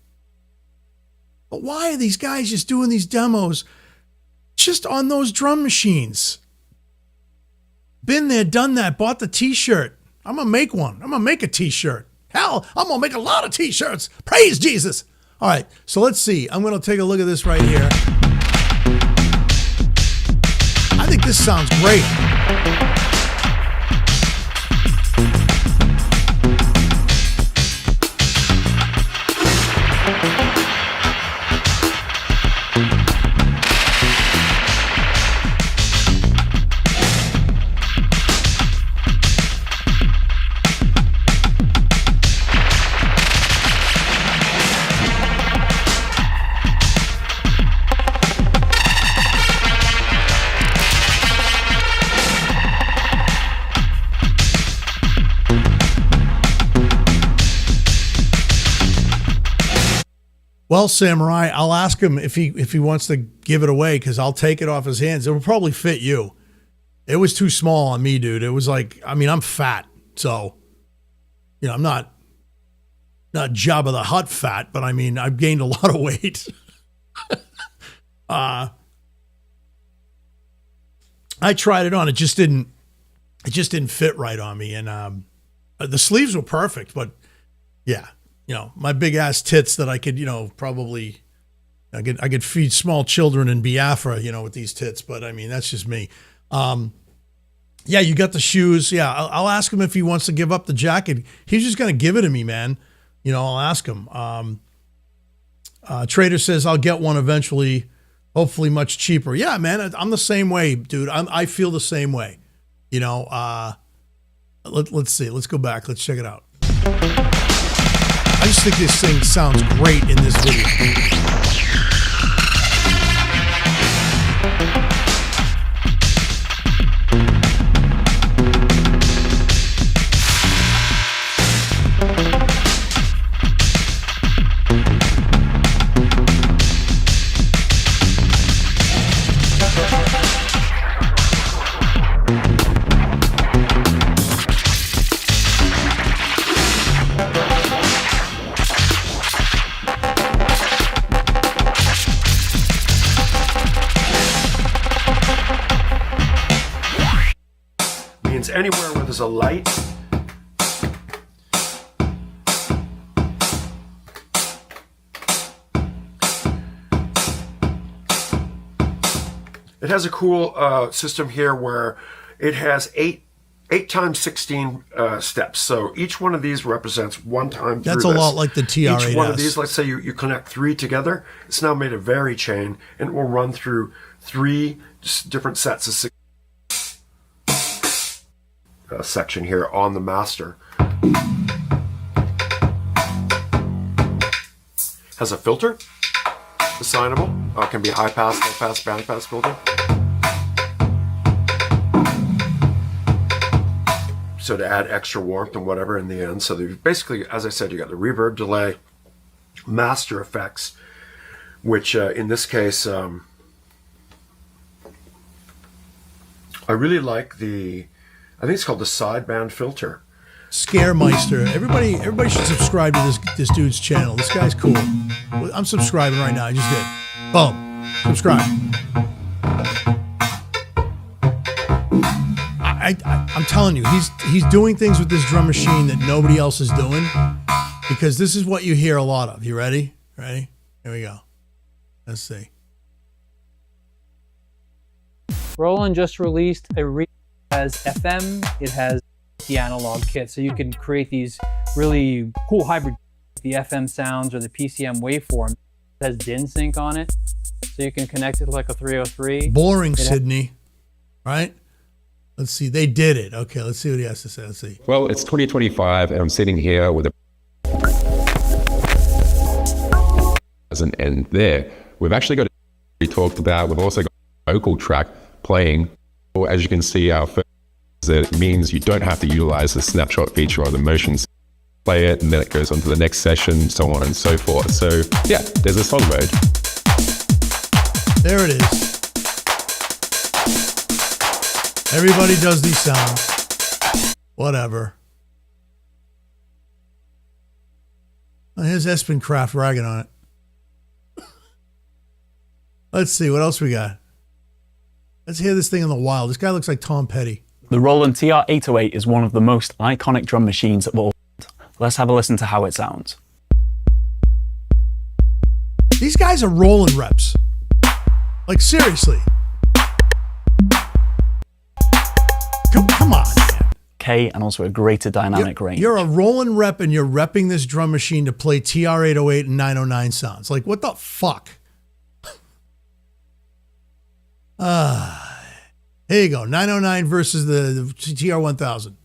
But why are these guys just doing these demos just on those drum machines? Been there, done that, bought the t-shirt. I'm going to make one. I'm going to make a t-shirt. Hell, I'm going to make a lot of t-shirts. Praise Jesus. All right, so let's see. I'm going to take a look at this right here. I think this sounds great. Well, Samurai, I'll ask him if he wants to give it away, because I'll take it off his hands. It will probably fit you. It was too small on me, dude. It was like, I'm fat, so I'm not Jabba the Hutt fat, but I've gained a lot of weight. I tried it on. It just didn't fit right on me, and the sleeves were perfect, but yeah. My big ass tits that I could, probably, I could feed small children in Biafra, with these tits. But that's just me. Yeah, you got the shoes. Yeah, I'll ask him if he wants to give up the jacket. He's just going to give it to me, man. I'll ask him. Trader says, I'll get one eventually, hopefully much cheaper. Yeah, man, I'm the same way, dude. I feel the same way. Let's see. Let's go back. Let's check it out. I just think this thing sounds great in this video. Anywhere where there's a light, it has a cool system here where it has 8 times 16 steps. So each one of these represents one time. That's a lot like the TR8S. Each one of these, let's say you connect 3 together. It's now made a vary chain, and it will run through 3 different sets of 6. Section here on the master. Has a filter, assignable. Can be high pass, low pass, band pass filter. So to add extra warmth and whatever in the end. So basically, as I said, you got the reverb, delay, master effects, which in this case, I really like I think it's called the sideband filter. Scaremeister. Everybody should subscribe to this dude's channel. This guy's cool. I'm subscribing right now. I just did. Boom. Subscribe. I'm telling you, he's doing things with this drum machine that nobody else is doing, because this is what you hear a lot of. You ready? Ready? Here we go. Let's see. Roland just released a has FM, it has the analog kit, so you can create these really cool hybrid, the FM sounds or the PCM waveform. It has DIN sync on it, so you can connect it to like a 303. Boring, Sydney, right? Let's see, they did it. Okay, let's see what he has to say. Let's see. Well, it's 2025, and I'm sitting here with and there. We've actually got we talked about. We've also got a vocal track playing. As you can see, our first, it means you don't have to utilize the snapshot feature or the motions. Play it, and then it goes on to the next session, so on and so forth. So yeah, there's a song mode. There it is. Everybody does these sounds. Whatever. Oh, here's Espen Kraft ragging on it. Let's see, what else we got? Let's hear this thing in the wild. This guy looks like Tom Petty. The Roland TR-808 is one of the most iconic drum machines of all. Let's have a listen to how it sounds. These guys are Roland reps. Like, seriously. Come on, man. And also a greater dynamic range. You're a Roland rep and you're repping this drum machine to play TR-808 and 909 sounds. Like, what the fuck? Here you go. 909 versus the TR-1000.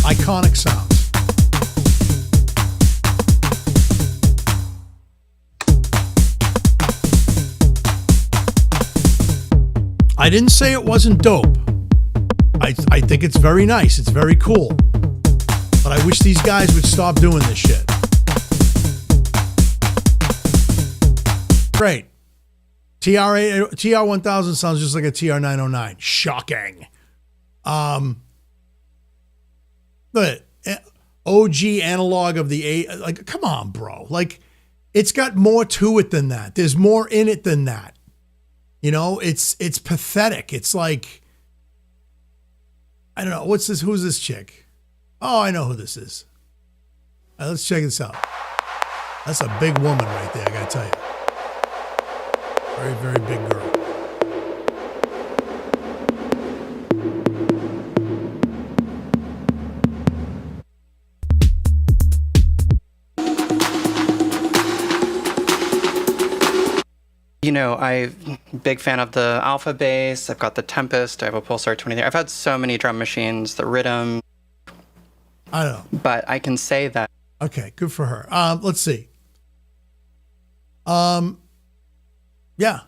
Iconic sounds. I didn't say it wasn't dope. I think it's very nice. It's very cool. But I wish these guys would stop doing this shit. Great. TR-1000 sounds just like a TR-909. Shocking. The OG analog of the 8, like, come on, bro. Like, it's got more to it than that. There's more in it than that. You know, it's pathetic. It's like, I don't know, who's this chick? Oh, I know who this is. Let's check this out. That's a big woman right there, I gotta tell you. Very, very big girl. You know, I'm a big fan of the Alpha Bass. I've got the Tempest. I have a Pulsar 23. I've had so many drum machines, the Rhythm. I don't know. But I can say that. Okay, good for her. Let's see. Yeah.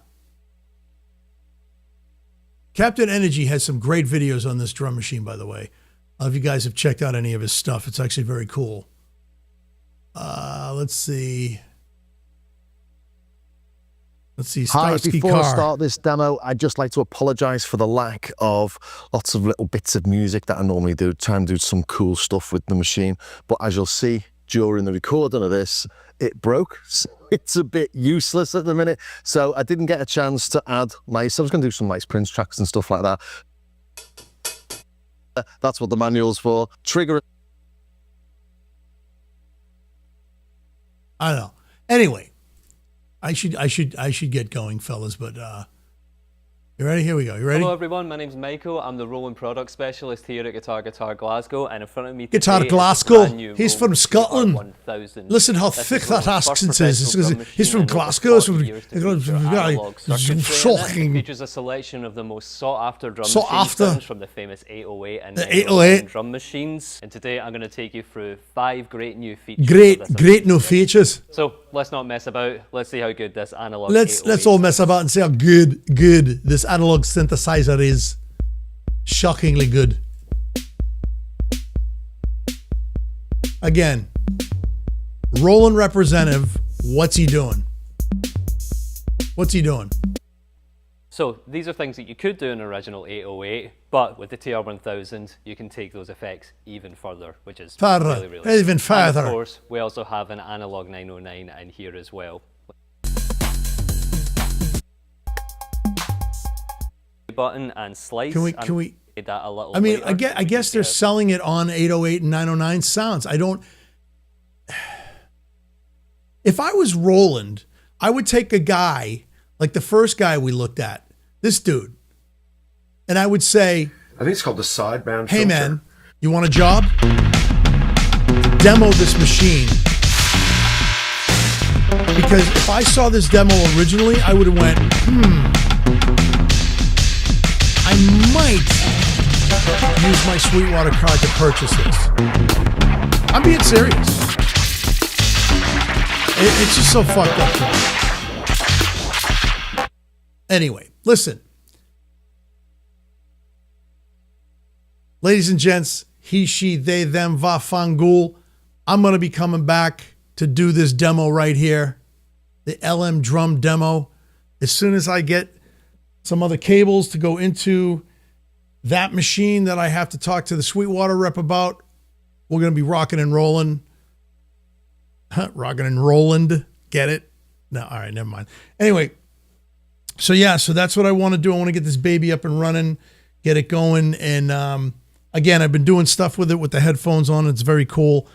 Captain Energy has some great videos on this drum machine, by the way. If you guys have checked out any of his stuff, it's actually very cool. Let's see. Let's see. Hi, Starsky before I Carr. start this demo, I'd just like to apologise for the lack of lots of little bits of music that I normally do, try and do some cool stuff with the machine. But as you'll see during the recording of this, it broke. So it's a bit useless at the minute. So I didn't get a chance to add mice. I was going to do some nice Prince tracks and stuff like that. That's what the manual's for. Trigger. I don't know. Anyway. I should get going, fellas, but you ready? Here we go. You ready? Hello everyone, my name's Michael. I'm the Roland Product Specialist here at Guitar Glasgow, and in front of me today Guitar is Glasgow. the brand new He's Roland from Scotland. 1000. Listen how This thick is that Roland's accent first is. professional He's from drum Glasgow. machine, and over 40 years to feature analog circuitry in it. Shocking. Features a selection of the most sought-after drum Sought machine after. sounds from the famous 808 and The 909 808. drum machines. And today I'm going to take you through 5 great new features. Great, of this great new features. So let's not mess about. Let's see how good this analog. Let's all mess about and say how good this analog synthesizer is. Shockingly good. Again, Roland representative. What's he doing? What's he doing? So these are things that you could do in original 808, but with the TR1000, you can take those effects even further, which is Further. really, really Even further. And of course, we also have an analog 909 in here as well. Button and slice. Can we? That a little I mean, later. I guess they're selling it on 808 and 909 sounds. I don't. If I was Roland, I would take a guy like the first guy we looked at, this dude, and I would say, I think it's called the sideband "Hey, filter. man, you want a job? Demo this machine." Because if I saw this demo originally, I would have went, I might use my Sweetwater card to purchase this. I'm being serious. It's just so fucked up. Anyway, listen. Ladies and gents, he, she, they, them, va, fangul. I'm going to be coming back to do this demo right here. The LM drum demo. As soon as I get some other cables to go into that machine that I have to talk to the Sweetwater rep about, we're going to be rocking and rolling. Rocking and Roland. Get it? No, all right, never mind. Anyway, so that's what I want to do. I want to get this baby up and running, get it going. And again, I've been doing stuff with it with the headphones on. It's very cool.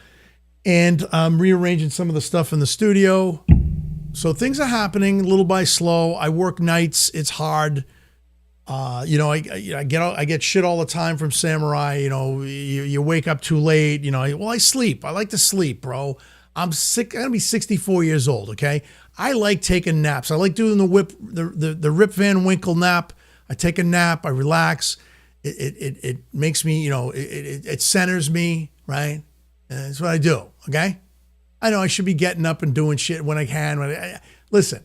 And I'm rearranging some of the stuff in the studio. So things are happening little by slow. I work nights. It's hard. I get shit all the time from Samurai. You wake up too late. I sleep. I like to sleep, bro. I'm sick. I'm gonna be 64 years old. Okay. I like taking naps. I like doing the Rip Van Winkle nap. I take a nap. I relax. It makes me, it centers me, right? And that's what I do. Okay. I know I should be getting up and doing shit when I can. Listen,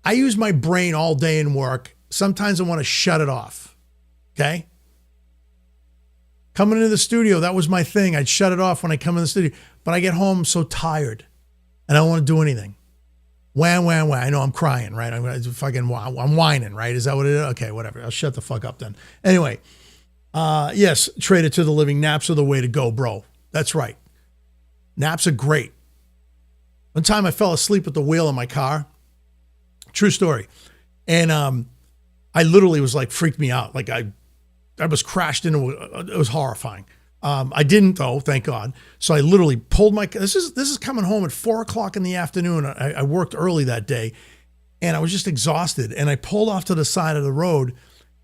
I use my brain all day in work. Sometimes I want to shut it off. Okay. Coming into the studio, that was my thing. I'd shut it off when I come in the studio. But I get home so tired and I don't want to do anything. Wham. I know I'm crying, right? I'm whining, right? Is that what it is? Okay, whatever. I'll shut the fuck up then. Anyway, yes, trade it to the living. Naps are the way to go, bro. That's right. Naps are great. One time I fell asleep at the wheel in my car. True story. And I literally was like, freaked me out. Like I was crashed into it. It was horrifying. I didn't though, thank God. So I literally pulled my, this is coming home at 4:00 in the afternoon. I worked early that day and I was just exhausted. And I pulled off to the side of the road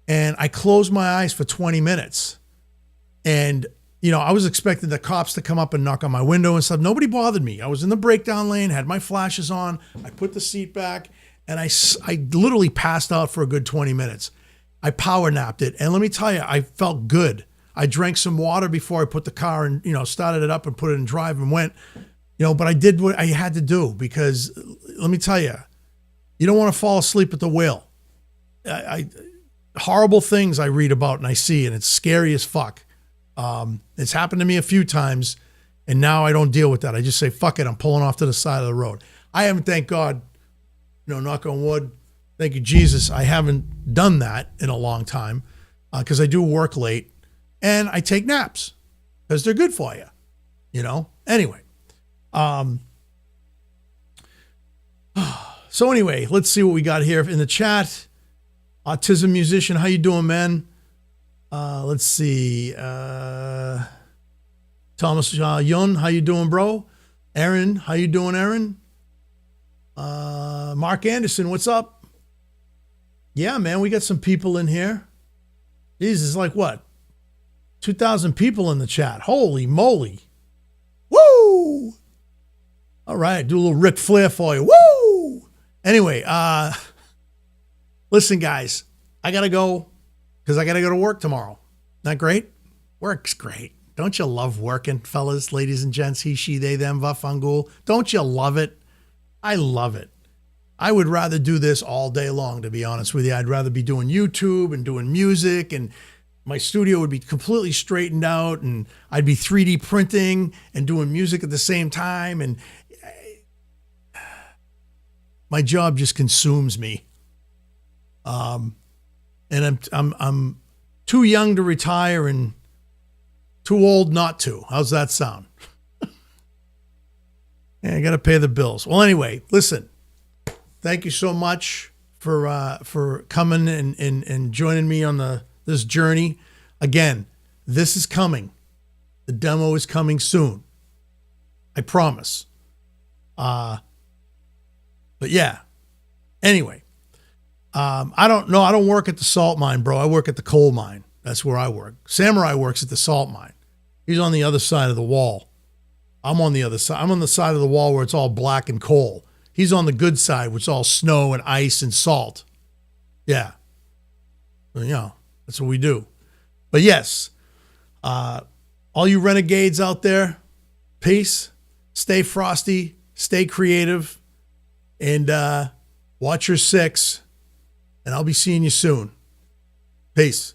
and I closed my eyes for 20 minutes. And, you know, I was expecting the cops to come up and knock on my window and stuff. Nobody bothered me. I was in the breakdown lane, had my flashes on. I put the seat back and I literally passed out for a good 20 minutes. I power napped it. And let me tell you, I felt good. I drank some water before I put the car and, you know, started it up and put it in drive and went, you know, but I did what I had to do because let me tell you, you don't want to fall asleep at the wheel. Horrible things I read about and I see, and it's scary as fuck. It's happened to me a few times and now I don't deal with that. I just say, fuck it. I'm pulling off to the side of the road. I haven't, thank God, you know, knock on wood. Thank you, Jesus. I haven't done that in a long time because I do work late. And I take naps because they're good for you, you know? Anyway. So anyway, let's see what we got here in the chat. Autism Musician, how you doing, man? Let's see. Thomas Yun, how you doing, bro? Aaron, how you doing, Aaron? Mark Anderson, what's up? Yeah, man, we got some people in here. Jesus, like what? 2,000 people in the chat. Holy moly. Woo! All right, do a little Ric Flair for you. Woo! Anyway, listen, guys, I got to go because I got to go to work tomorrow. Not great? Work's great. Don't you love working, fellas, ladies and gents, he, she, they, them, vafangul? Don't you love it? I love it. I would rather do this all day long, to be honest with you. I'd rather be doing YouTube and doing music, and my studio would be completely straightened out and I'd be 3D printing and doing music at the same time. And my job just consumes me. And I'm too young to retire and too old not to. How's that sound? Yeah, I got to pay the bills. Well, anyway, listen, thank you so much for coming and joining me on this journey. Again, this is coming. The demo is coming soon. I promise. But yeah. Anyway, I don't work at the salt mine, bro. I work at the coal mine. That's where I work. Samurai works at the salt mine. He's on the other side of the wall. I'm on the other side. I'm on the side of the wall where it's all black and coal. He's on the good side, which is all snow and ice and salt. Yeah. You know, that's what we do. But yes, all you renegades out there, peace, stay frosty, stay creative, and watch your six, and I'll be seeing you soon. Peace.